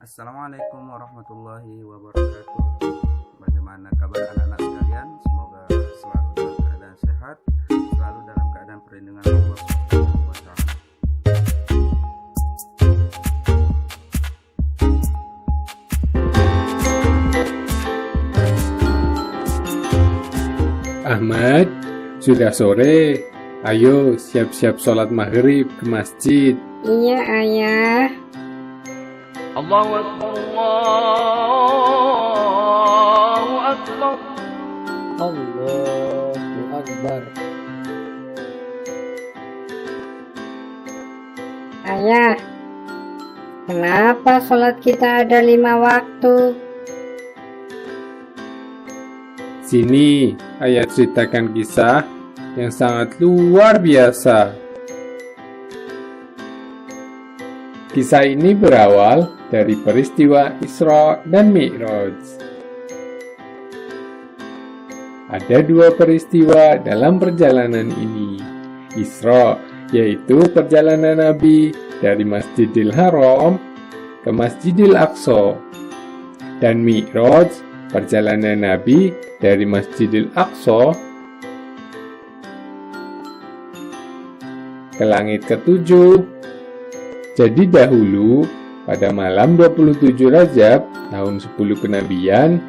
Assalamualaikum warahmatullahi wabarakatuh. Bagaimana kabar anak-anak sekalian? Semoga selalu dalam keadaan sehat, selalu dalam keadaan perlindungan Allah Subhanahu wa Ta'ala. Ahmad, sudah sore. Ayo siap-siap sholat maghrib ke masjid. Iya, Ayah. Allahu Akbar, Allahu Akbar. Allahu Akbar. Ayah, kenapa sholat kita ada 5 waktu? Sini, ayah ceritakan kisah yang sangat luar biasa. Kisah ini berawal dari peristiwa Isra dan Mi'raj. Ada 2 peristiwa dalam perjalanan ini. Isra, yaitu perjalanan Nabi dari Masjidil Haram ke Masjidil Aqsa. Dan Mi'raj, perjalanan Nabi dari Masjidil Aqsa ke langit ke-7. Jadi dahulu, pada malam 27 Rajab, tahun 10 kenabian,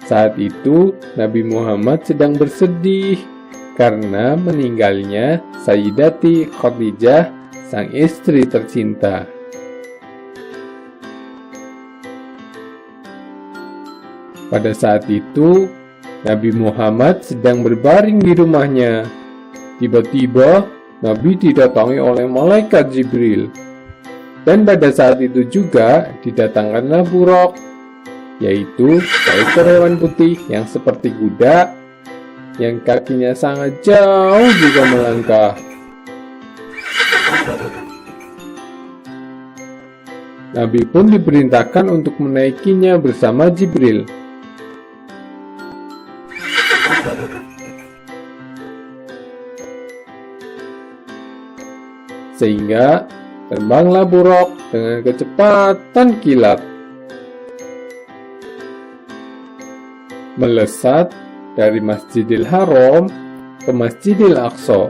saat itu Nabi Muhammad sedang bersedih karena meninggalnya Sayyidati Khadijah, sang istri tercinta. Pada saat itu, Nabi Muhammad sedang berbaring di rumahnya. Tiba-tiba, Nabi didatangi oleh malaikat Jibril. Dan pada saat itu juga didatangkanlah Buraq, yaitu seekor hewan putih yang seperti kuda, yang kakinya sangat jauh juga melangkah. Nabi pun diperintahkan untuk menaikinya bersama Jibril. Sehingga terbanglah Buraq dengan kecepatan kilat, melesat dari Masjidil Haram ke Masjidil Aqsa.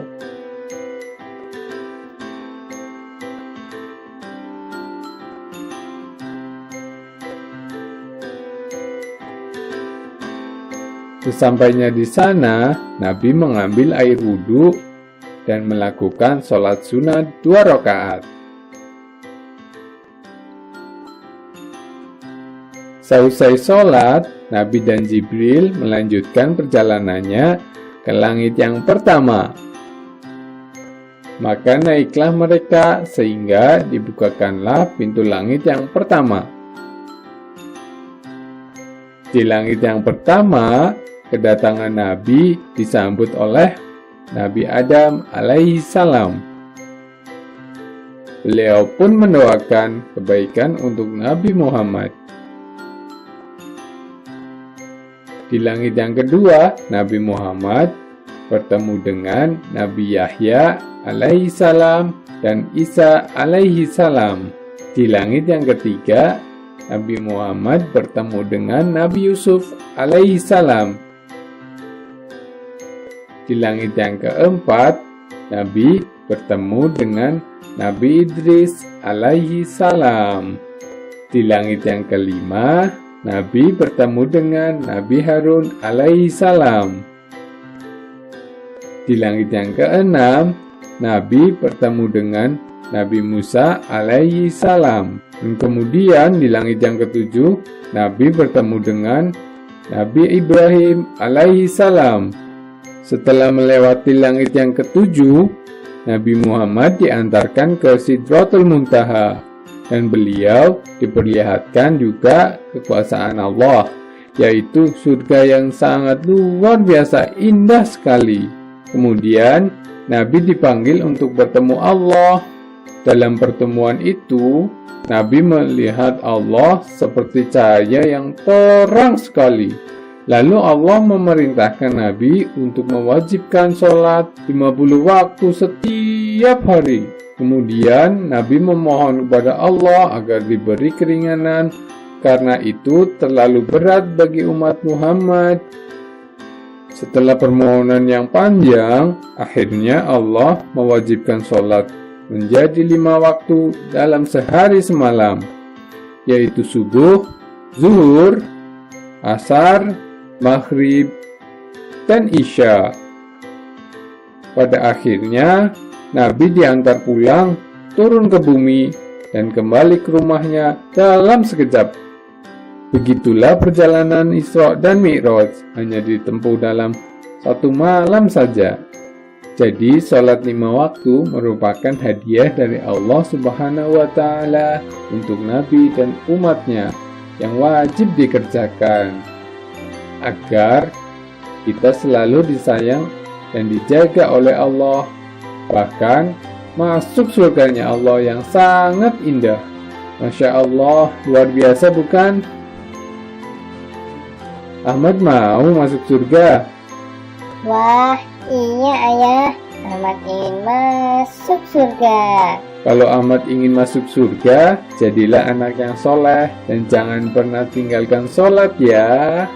Sesampainya di sana, Nabi mengambil air wudhu dan melakukan sholat sunat 2 rakaat. Seusai sholat, Nabi dan Jibril melanjutkan perjalanannya ke langit yang pertama. Maka naiklah mereka sehingga dibukakanlah pintu langit yang pertama. Di langit yang pertama, kedatangan Nabi disambut oleh Nabi Adam alaihi salam. Beliau pun mendoakan kebaikan untuk Nabi Muhammad. Di langit yang kedua, Nabi Muhammad bertemu dengan Nabi Yahya alaihi salam dan Isa alaihi salam. Di langit yang ketiga, Nabi Muhammad bertemu dengan Nabi Yusuf alaihi salam. Di langit yang keempat, Nabi bertemu dengan Nabi Idris alaihi salam. Di langit yang kelima, Nabi bertemu dengan Nabi Harun alaihi salam. Di langit yang keenam, Nabi bertemu dengan Nabi Musa alaihi salam. Dan kemudian di langit yang ketujuh, Nabi bertemu dengan Nabi Ibrahim alaihi salam. Setelah melewati langit yang ketujuh, Nabi Muhammad diantarkan ke Sidratul Muntaha. Dan beliau diperlihatkan juga kekuasaan Allah, yaitu surga yang sangat luar biasa indah sekali. Kemudian Nabi dipanggil untuk bertemu Allah. Dalam pertemuan itu, Nabi melihat Allah seperti cahaya yang terang sekali. Lalu Allah memerintahkan Nabi untuk mewajibkan sholat 50 waktu setiap hari. Kemudian Nabi memohon kepada Allah agar diberi keringanan karena itu terlalu berat bagi umat Muhammad. Setelah permohonan yang panjang, akhirnya Allah mewajibkan sholat menjadi 5 waktu dalam sehari semalam, yaitu subuh, zuhur, asar, maghrib, dan isya. Pada akhirnya, Nabi diantar pulang, turun ke bumi, dan kembali ke rumahnya dalam sekejap. Begitulah perjalanan Isra dan Mi'raj, hanya ditempuh dalam 1 malam saja. Jadi, sholat 5 waktu merupakan hadiah dari Allah Subhanahu wa Ta'ala untuk Nabi dan umatnya yang wajib dikerjakan agar kita selalu disayang dan dijaga oleh Allah, bahkan masuk surganya Allah yang sangat indah. Masya Allah, luar biasa bukan? Ahmad mau masuk surga? Wah, iya ayah, Ahmad ingin masuk surga. Kalau Ahmad ingin masuk surga, jadilah anak yang soleh dan jangan pernah tinggalkan sholat ya.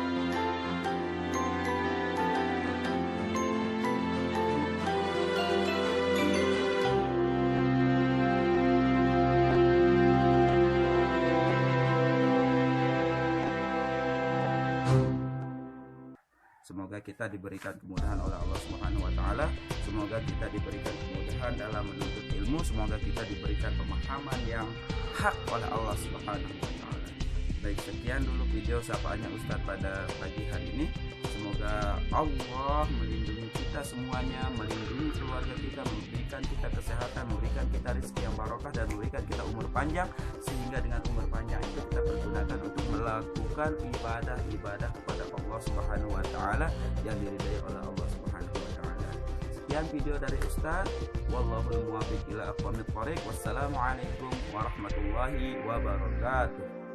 Semoga kita diberikan kemudahan oleh Allah Subhanahu wa Ta'ala. Semoga kita diberikan kemudahan dalam menuntut ilmu. Semoga kita diberikan pemahaman yang hak oleh Allah Subhanahu wa Ta'ala. Baik, sekian dulu video sapaannya Ustadz pada pagi hari ini. Semoga Allah melindungi kita semuanya, melindungi keluarga kita, memberikan kita kesehatan, memberikan kita rezeki yang barokah, dan memberikan kita umur panjang, sehingga dengan umur panjang itu kita pergunakan untuk melakukan ibadah-ibadah kepada Allah Subhanahu wa Ta'ala yang diridai oleh Allah Subhanahu wa Ta'ala. Sekian video dari Ustaz. Wallahul muwaffiq ila aqwamit thoriq. Wassalamualaikum warahmatullahi wabarakatuh.